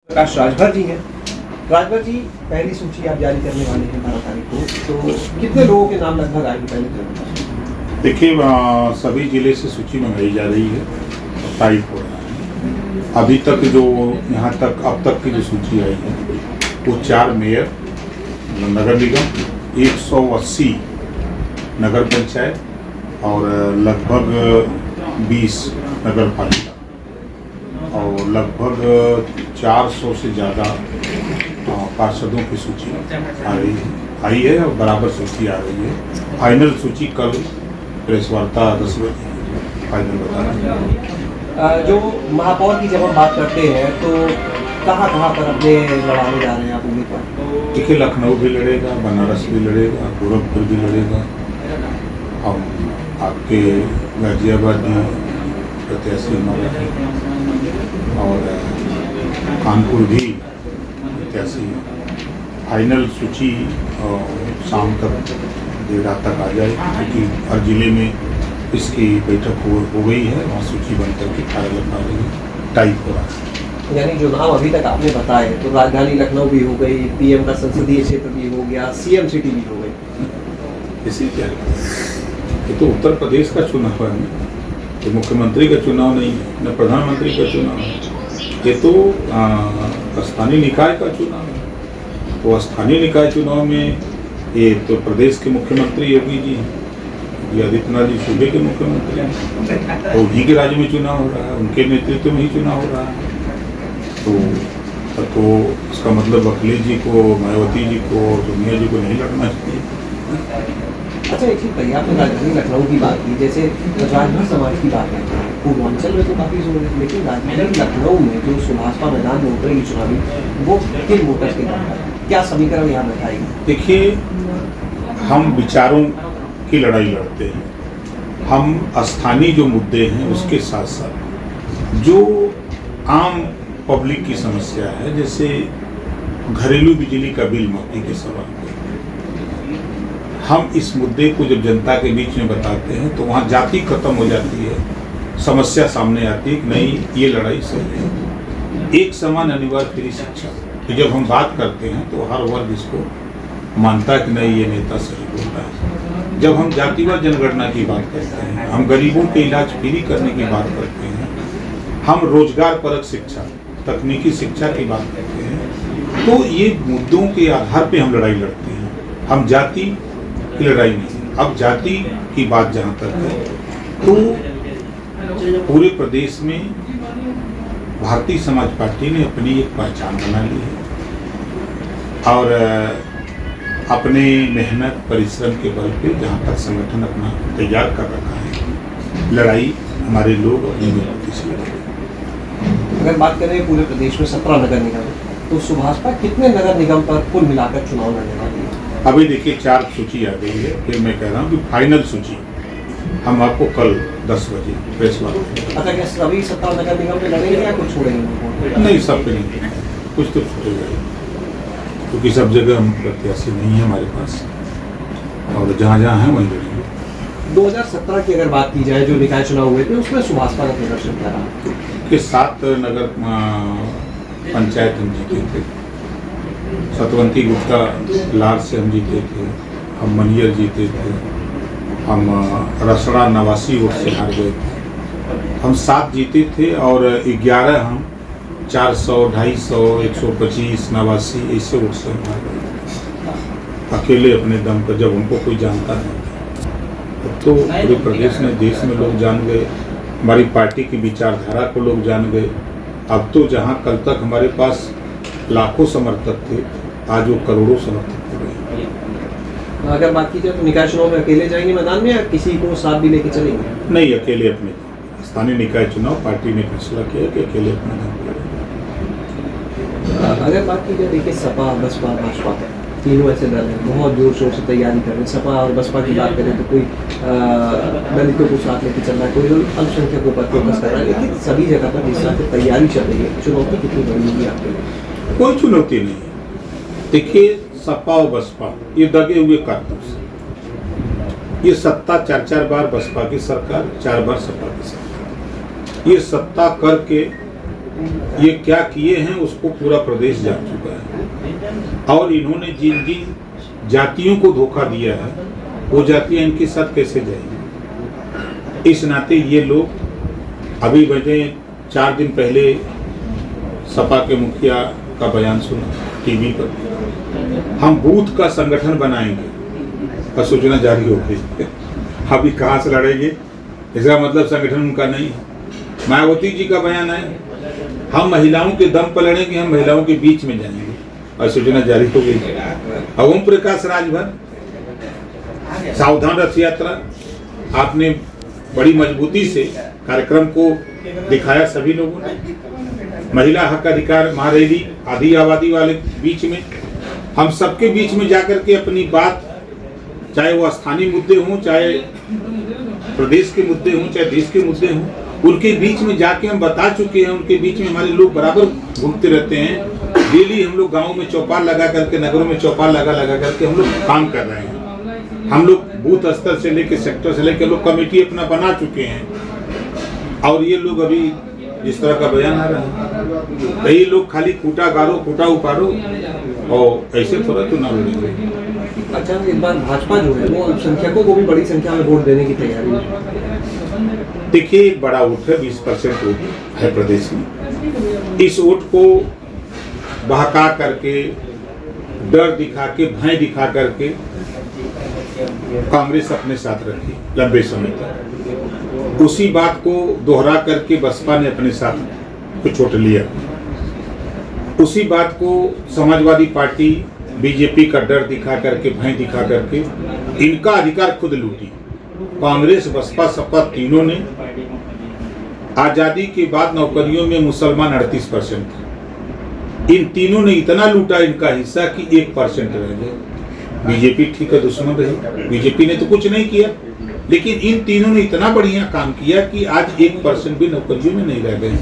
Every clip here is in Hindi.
प्रकाश राजभर जी हैं। राजभर जी, पहली सूची आप जारी करने वाले हैं 12 तारीख को, तो कितने लोगों के नाम लगभग आएंगे पहले चरण? देखिए, सभी जिले से सूची मंगाई जा रही है, टाइप हो रहा है। अभी तक जो यहाँ तक अब तक की जो सूची आई है वो 4 मेयर, नगर निगम, 180 नगर पंचायत और लगभग 20 नगर पालिका और लगभग 400 से ज़्यादा पार्षदों की सूची आई है और बराबर सूची आ रही है। फाइनल सूची कल प्रेस वार्ता 10 बजे फाइनल बताना। जो महापौर की जब हम बात करते हैं तो कहाँ पर अपने लड़ाने जा रहे हैं आप उम्मीदवार? देखिए, लखनऊ भी लड़ेगा, बनारस भी लड़ेगा, गोरखपुर भी लड़ेगा, हम आपके गाजियाबाद भी प्रत्याशी हमारा है और कानपुर भी प्रत्याशी। फाइनल सूची शाम तक देर रात तक आ जाए, क्योंकि हर जिले में इसकी बैठक हो गई है, वहाँ सूची बन करके फाइनल बना रही है, टाइप हो रहा है। यानी जो नाम अभी तक आपने बताए तो राजधानी लखनऊ भी हो गई, पीएम का संसदीय क्षेत्र भी हो गया, सीएम सिटी भी हो गई। इसी क्या ये तो उत्तर प्रदेश का चुनाव है, ये मुख्यमंत्री का चुनाव नहीं है, न प्रधानमंत्री का चुनाव है, ये तो स्थानीय निकाय का चुनाव है। तो स्थानीय निकाय चुनाव में ये तो प्रदेश के मुख्यमंत्री योगी जी आदित्यनाथ जी सूबे के मुख्यमंत्री हैं, तो उन्हीं के राज्य में चुनाव हो रहा है, उनके नेतृत्व में ही चुनाव हो रहा है। तो इसका मतलब अखिलेश जी को, मायावती जी को और सोनिया जी को नहीं लड़ना चाहिए। अच्छा, एक चीज कही आपने राजधानी लखनऊ की बात की, जैसे राजभर समाज की बात करते हैं, पूर्वांचल में तो काफी जोर है, लेकिन राजधानी लखनऊ में जो सुभाषपा मैदान में उतरेगी चुनावी, वो किन वोटर्स के नाम है? क्या समीकरण यहाँ बैठाएगी? देखिए, हम विचारों की लड़ाई लड़ते हैं, हम स्थानीय जो मुद्दे हैं उसके साथ साथ जो आम पब्लिक की समस्या है, जैसे घरेलू बिजली का बिल माफी के सवाल पे, हम इस मुद्दे को जब जनता के बीच में बताते हैं तो वहाँ जाति खत्म हो जाती है, समस्या सामने आती है कि नहीं, ये लड़ाई सही है। एक समान अनिवार्य फ्री शिक्षा, तो जब हम बात करते हैं तो हर वर्ग इसको मानता है कि नहीं, ये नेता सही बोलता है। जब हम जातिवाद जनगणना की बात करते हैं, हम गरीबों के इलाज फ्री करने की बात करते हैं, हम रोजगार परक शिक्षा, तकनीकी शिक्षा की बात करते हैं, तो ये मुद्दों के आधार पे हम लड़ाई लड़ते हैं, हम जाति की लड़ाई नहीं। अब जाति की बात जहाँ तक है तो पूरे प्रदेश में भारतीय समाज पार्टी ने अपनी एक पहचान बना ली है और अपने मेहनत परिश्रम के बल पे जहाँ तक संगठन अपना तैयार कर रखा है, लड़ाई हमारे लोग अपनी मजबूती से लड़ेंगे। अगर बात करें पूरे प्रदेश में 17 नगर निगम, तो सुभाषपा कितने नगर निगम पर कुल मिलाकर चुनाव लड़ने वाली है? अभी देखिए 4 सूची आ गई है, फिर मैं कह रहा हूँ कि फाइनल सूची हम आपको कल 10 बजे प्रेस वार्ता। अच्छा, क्या सभी 17 नगर निगम में लड़ेंगे या कुछ छोड़ेंगे? नहीं, सब पे नहीं, कुछ तो छूटेगा, क्योंकि सब जगह हम प्रत्याशी नहीं है हमारे पास, और जहाँ जहाँ हैं वहीं लड़ेंगे। 2017 की अगर बात की जाए, जो निकाय चुनाव हुए थे, उसमें सुभाषपा का प्रदर्शन क्या रहा? के 7 नगर पंचायत हम जीते थे, सतवंती गुप्ता लार से हम जीते थे, हम मनियर जीते थे, हम रसड़ा नवासी वोट से हार गए थे, हम 7 जीते थे और 11 हम 400, 250, 125, 89 ऐसे वोट से हम हार गए अकेले अपने दम पर, जब उनको कोई जानता नहीं था। तो पूरे प्रदेश में, देश में लोग जान गए, हमारी पार्टी की विचारधारा को लोग जान गए। अब तो जहां कल तक हमारे पास लाखों समर्थक थे, आज वो करोड़ों समर्थक हो गए। अगर बात की जाए तो निकाय चुनाव में अकेले जाएंगे मैदान में या किसी को साथ भी लेके चलेंगे? नहीं, अकेले अपने स्थानीय निकाय चुनाव पार्टी ने फैसला किया कि अकेले अपना नाम करेंगे। अगर बात की जाए, देखिए सपा, बसपा, भाजपा, तीनों ऐसे दल हैं, बहुत जोर शोर से तैयारी कर रहे हैं। सपा और बसपा की बात करें तो कोई दलितों को साथ लेके चल रहा है, कोई अल्पसंख्यकों पर फोकस कर रहा है, लेकिन सभी जगह पर इस तरह की तैयारी चल रही है। चुनौती कितनी बड़ी होगी आपके लिए? कोई चुनौती नहीं। देखिए, सपा और बसपा ये दगे हुए कारतूस, ये सत्ता 4 बार बसपा की सरकार, 4 बार सपा की सरकार, ये सत्ता करके ये क्या किए हैं उसको पूरा प्रदेश जान चुका है। और इन्होंने जिन जिन जातियों को धोखा दिया है वो जातियां इनके साथ कैसे जाएंगी। इस नाते ये लोग अभी बजे 4 दिन पहले सपा के मुखिया का बयान सुना टीवी पर, हम बूथ का संगठन बनाएंगे और सूचना जारी हो गई। अभी कहाँ से लड़ेंगे, इसका मतलब संगठन उनका नहीं है। मायावती जी का बयान है, हम महिलाओं के दम पर लड़ेंगे, हम महिलाओं के बीच में जाएंगे और सूचना जारी हो गई। ओम प्रकाश राजभर सावधान रथ यात्रा, आपने बड़ी मजबूती से कार्यक्रम को दिखाया सभी लोगों ने। महिला हक अधिकार महारैली आधी आबादी वाले बीच में, हम सबके बीच में जाकर के अपनी बात, चाहे वो स्थानीय मुद्दे हों, चाहे प्रदेश के मुद्दे हों, चाहे देश के मुद्दे हों, उनके बीच में जाके हम बता चुके हैं। उनके बीच में हमारे लोग बराबर घूमते रहते हैं। डेली हम लोग गाँव में चौपाल लगा करके, नगरों में चौपाल लगा करके हम लोग काम कर रहे हैं। हम लोग बूथ स्तर से लेकर सेक्टर से लेकर लोग कमेटी अपना बना चुके हैं। और ये लोग अभी जिस तरह का बयान आ रहा है, कई लोग खाली कूटा गारो, कूटा उपाड़ो और ऐसे थोड़ा चुनाव लड़ेंगे। अच्छा, इस बार भाजपा जो है वो अल्पसंख्यकों को भी बड़ी संख्या में वोट देने की तैयारी है। देखिए, एक बड़ा वोट है, 20% वोट है प्रदेश में। इस वोट को बहका करके, डर दिखा के, भय दिखा करके कांग्रेस अपने साथ रखी लंबे समय तक। उसी बात को दोहरा करके बसपा ने अपने साथ को छोड़ लिया। उसी बात को समाजवादी पार्टी, बीजेपी का डर दिखा करके, भय दिखा करके इनका अधिकार खुद लूटी। कांग्रेस, बसपा, सपा तीनों ने आजादी के बाद नौकरियों में मुसलमान 38% थे। इन तीनों ने इतना लूटा इनका हिस्सा कि 1% रह गए। बीजेपी ठीक है, दुश्मन रही, बीजेपी ने तो कुछ नहीं किया, लेकिन इन तीनों ने इतना बढ़िया काम किया कि आज 1% भी नौकरियों में नहीं रह गए।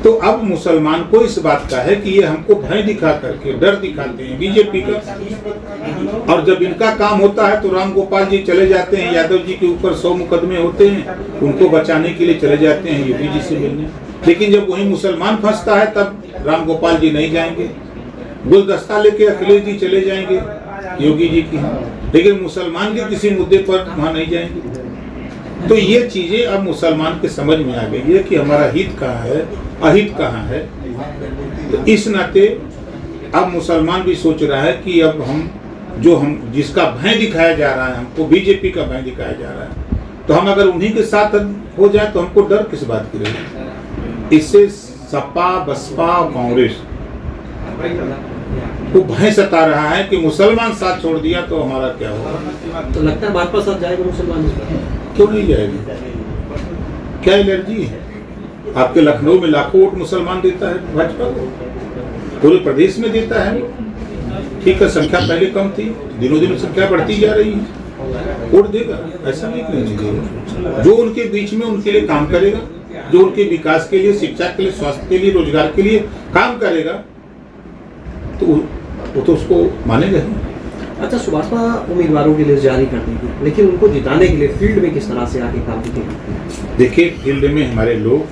तो अब मुसलमान को इस बात का है कि ये हमको भय दिखा करके, डर दिखाते हैं बीजेपी का। और जब इनका काम होता है तो राम गोपाल जी चले जाते हैं, यादव जी के ऊपर 100 मुकदमे होते हैं, उनको बचाने के लिए चले जाते हैं योगी जी से मिलने। लेकिन जब वही मुसलमान फंसता है तब राम गोपाल जी नहीं जाएंगे, गुलदस्ता लेके अखिलेश जी चले जाएंगे योगी जी की, लेकिन मुसलमान के किसी मुद्दे पर वहां नहीं जाएंगे। तो ये चीजें अब मुसलमान के समझ में आ गई है कि हमारा हित कहाँ है, अहित कहाँ है। तो इस नाते अब मुसलमान भी सोच रहा है कि अब हम जिसका भय दिखाया जा रहा है, हमको बीजेपी का भय दिखाया जा रहा है, तो हम अगर उन्हीं के साथ हो जाए तो हमको डर किस बात की रहेगी। इससे सपा, बसपा, कांग्रेस को भय सता रहा है कि मुसलमान साथ छोड़ दिया तो हमारा क्या होगा। तो लगता है भाजपा साथ जाएगा मुसलमान, क्यों नहीं जाएगा? क्या एलर्जी है? आपके लखनऊ में लाखों वोट मुसलमान देता है भाजपा को, पूरे प्रदेश में देता है। ठीक है, संख्या पहले कम थी, दिनों दिन संख्या बढ़ती जा रही है, वोट देगा, ऐसा नहीं देगा। जो उनके बीच में उनके लिए काम करेगा, जो उनके विकास के लिए, शिक्षा के लिए, स्वास्थ्य के लिए, रोजगार के लिए काम करेगा, तो वो तो उसको मानेगा। अच्छा, सुभाषपा उम्मीदवारों की लिस्ट जारी कर देगी, लेकिन उनको जिताने के लिए फील्ड में किस तरह से आगे काम करेंगे? देखिए, फील्ड में हमारे लोग